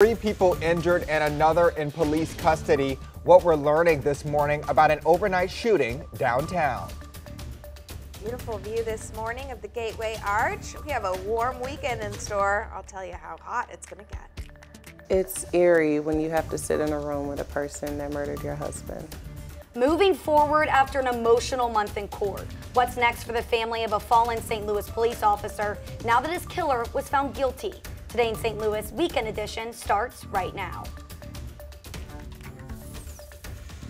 Three people injured and another in police custody. What we're learning this morning about an overnight shooting downtown. Beautiful view this morning of the Gateway Arch. We have a warm weekend in store. I'll tell you how hot it's going to get. It's eerie when you have to sit in a room with a person that murdered your husband. Moving forward after an emotional month in court. What's next for the family of a fallen St. Louis police officer now that his killer was found guilty? Today in St. Louis, Weekend Edition starts right now.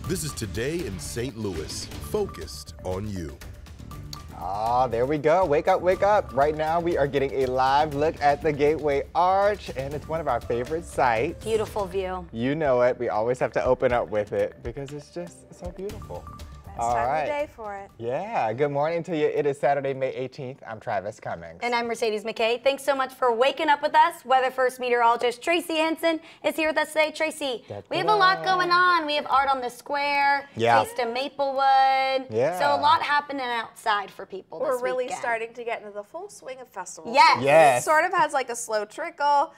This is Today in St. Louis, focused on you. There we go. Wake up, wake up. Right now we are getting a live look at the Gateway Arch, and it's one of our favorite sites. Beautiful view. You know it. We always have to open up with it because it's just so beautiful. Best time of the day for it. Yeah, good morning to you. It is Saturday, May 18th. I'm Travis Cummings. And I'm Mercedes McKay. Thanks so much for waking up with us. Weather First meteorologist Tracy Henson is here with us today. Tracy, we have a lot going on. We have art on the square, Taste of Maplewood. So a lot happening outside for people this We're really weekend. Starting to get into the full swing of festivals. Yes. It sort of has like a slow trickle,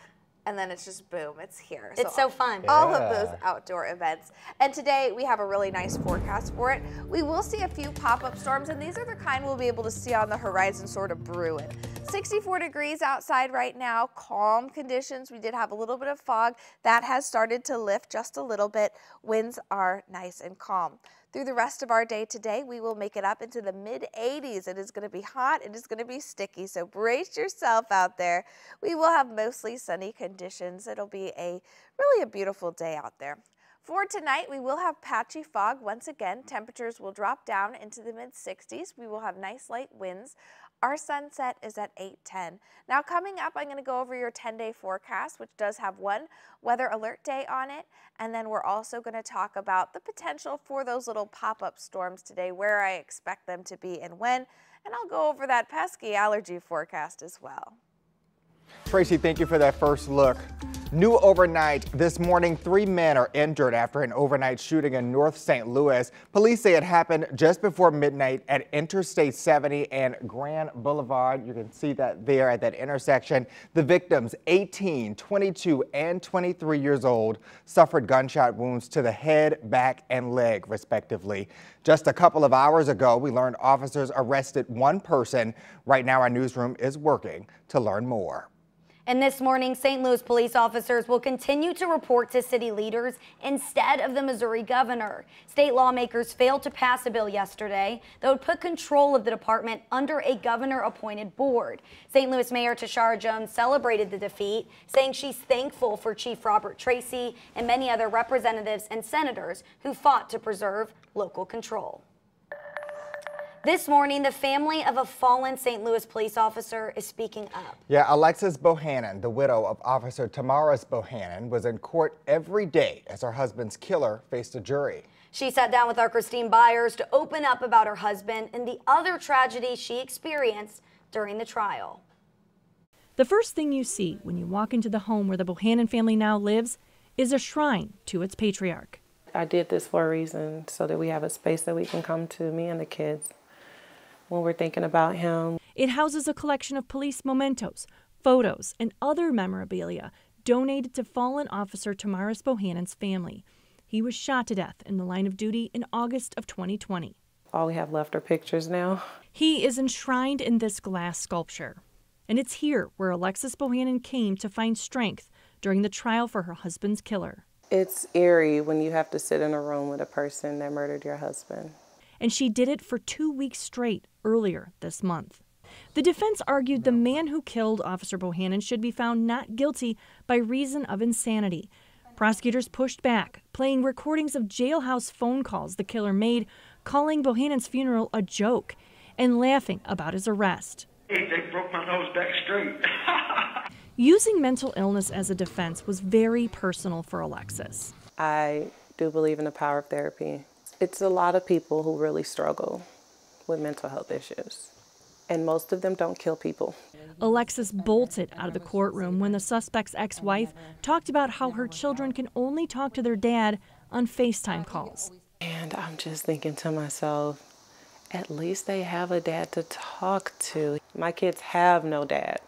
and then it's just boom, it's here. It's so fun. All of those outdoor events. And today we have a really nice forecast for it. We will see a few pop-up storms, and these are the kind we'll be able to see on the horizon sort of brewing. 64 degrees outside right now, calm conditions. We did have a little bit of fog. That has started to lift just a little bit. Winds are nice and calm. Through the rest of our day today, we will make it up into the mid-80s. It is going to be hot. It is going to be sticky, so brace yourself out there. We will have mostly sunny conditions. It'll be really a beautiful day out there. For tonight, we will have patchy fog. Once again, temperatures will drop down into the mid-60s. We will have nice light winds. Our sunset is at 8:10. Now coming up, I'm going to go over your 10-day forecast, which does have one weather alert day on it. And then we're also going to talk about the potential for those little pop-up storms today, where I expect them to be and when. And I'll go over that pesky allergy forecast as well. Tracy, thank you for that first look. New overnight this morning, 3 men are injured after an overnight shooting in North St. Louis. Police say it happened just before midnight at Interstate 70 and Grand Boulevard. You can see that there at that intersection. The victims, 18, 22, and 23 years old, suffered gunshot wounds to the head, back, and leg, respectively. Just a couple of hours ago, we learned officers arrested one person. Right now, our newsroom is working to learn more. And this morning, St. Louis police officers will continue to report to city leaders instead of the Missouri governor. State lawmakers failed to pass a bill yesterday that would put control of the department under a governor-appointed board. St. Louis Mayor Tashara Jones celebrated the defeat, saying she's thankful for Chief Robert Tracy and many other representatives and senators who fought to preserve local control. This morning, the family of a fallen St. Louis police officer is speaking up. Yeah, Alexis Bohanan, the widow of Officer Tamaris Bohanan, was in court every day as her husband's killer faced a jury. She sat down with our Christine Byers to open up about her husband and the other tragedy she experienced during the trial. The first thing you see when you walk into the home where the Bohanan family now lives is a shrine to its patriarch. I did this for a reason, so that we have a space that we can come to, me and the kids, when we're thinking about him. It houses a collection of police mementos, photos, and other memorabilia donated to fallen Officer Tamaris Bohanan's family. He was shot to death in the line of duty in August of 2020. All we have left are pictures now. He is enshrined in this glass sculpture. And it's here where Alexis Bohanan came to find strength during the trial for her husband's killer. It's eerie when you have to sit in a room with a person that murdered your husband. And she did it for 2 weeks straight earlier this month. The defense argued the man who killed Officer Bohanan should be found not guilty by reason of insanity. Prosecutors pushed back, playing recordings of jailhouse phone calls the killer made, calling Bohanan's funeral a joke, and laughing about his arrest. They broke my nose back straight. Using mental illness as a defense was very personal for Alexis. I do believe in the power of therapy. It's a lot of people who really struggle with mental health issues, and most of them don't kill people. Alexis bolted out of the courtroom when the suspect's ex-wife talked about how her children can only talk to their dad on FaceTime calls. And I'm just thinking to myself, at least they have a dad to talk to. My kids have no dad.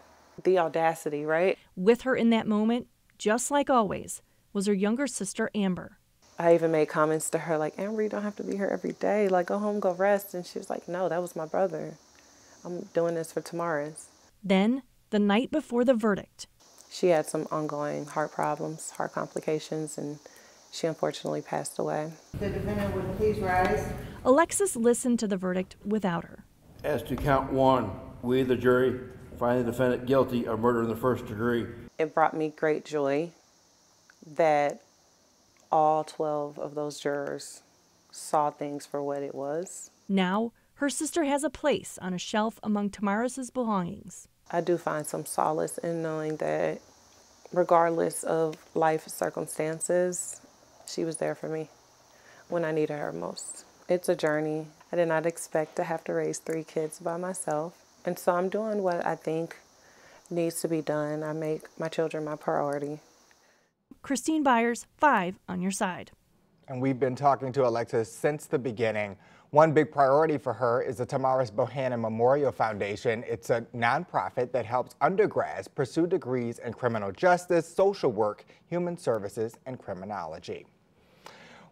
The audacity, right? With her in that moment, just like always, was her younger sister, Amber. I even made comments to her like, Amber, you don't have to be here every day. Like, go home, go rest. And she was like, no, that was my brother. I'm doing this for tomorrow's. Then, the night before the verdict, she had some ongoing heart problems, heart complications, and she unfortunately passed away. The defendant would please rise. Alexis listened to the verdict without her. As to count one, we, the jury, find the defendant guilty of murder in the first degree. It brought me great joy that all 12 of those jurors saw things for what it was. Now, her sister has a place on a shelf among Tamaris's belongings. I do find some solace in knowing that regardless of life circumstances, she was there for me when I needed her most. It's a journey. I did not expect to have to raise 3 kids by myself. And so I'm doing what I think needs to be done. I make my children my priority. Christine Byers, 5 on your side. And we've been talking to Alexis since the beginning. One big priority for her is the Tamaris Bohanan Memorial Foundation. It's a nonprofit that helps undergrads pursue degrees in criminal justice, social work, human services, and criminology.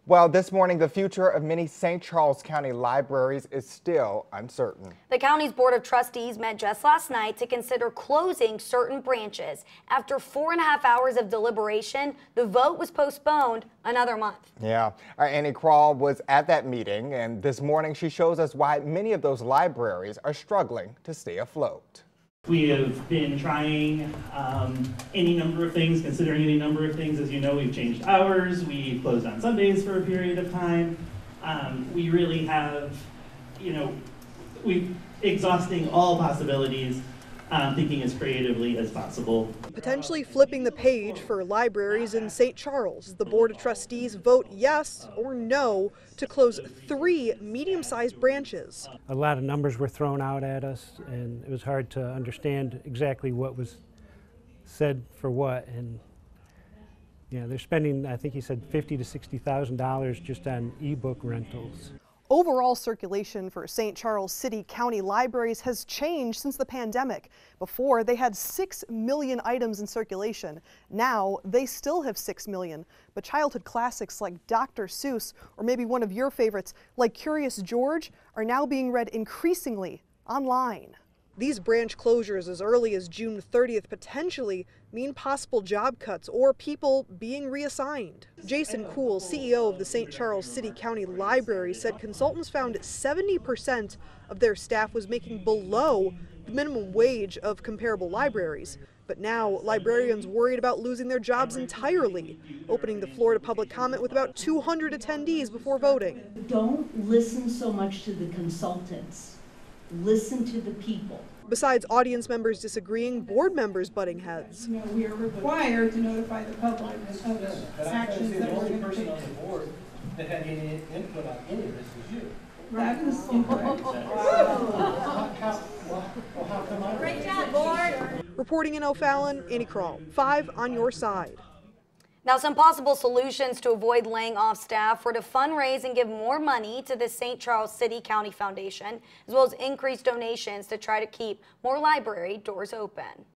Well, this morning, the future of many St. Charles County libraries is still uncertain. The county's Board of Trustees met just last night to consider closing certain branches. After 4.5 hours of deliberation, the vote was postponed another month. Yeah, our Annie Krall was at that meeting, and this morning she shows us why many of those libraries are struggling to stay afloat. We have been trying any number of things, considering any number of things. As you know, we've changed hours, we closed on Sundays for a period of time. We really have, we're exhausting all possibilities, thinking as creatively as possible. Potentially flipping the page for libraries in St. Charles. The Board of Trustees vote yes or no to close 3 medium-sized branches. A lot of numbers were thrown out at us, and it was hard to understand exactly what was said for what. And they're spending, I think he said, $50,000 to $60,000 just on e-book rentals. Overall circulation for St. Charles City County libraries has changed since the pandemic. Before, they had 6 million items in circulation. Now, they still have 6 million. But childhood classics like Dr. Seuss, or maybe one of your favorites like Curious George, are now being read increasingly online. These branch closures as early as June 30th potentially mean possible job cuts or people being reassigned. Jason Kuhl, CEO of the St. Charles City County Library, said consultants found 70% of their staff was making below the minimum wage of comparable libraries. But now librarians worried about losing their jobs entirely, opening the floor to public comment with about 200 attendees before voting. Don't listen so much to the consultants. Listen to the people. Besides audience members disagreeing, board members butting heads. We are required to notify the public of actions that we're going to take. The person on the board that had any input on any of this was you. That is incorrect. Great job, board. Reporting in O'Fallon, Annie Krall, 5 on your side. Now, some possible solutions to avoid laying off staff were to fundraise and give more money to the St. Charles City County Foundation, as well as increase donations to try to keep more library doors open.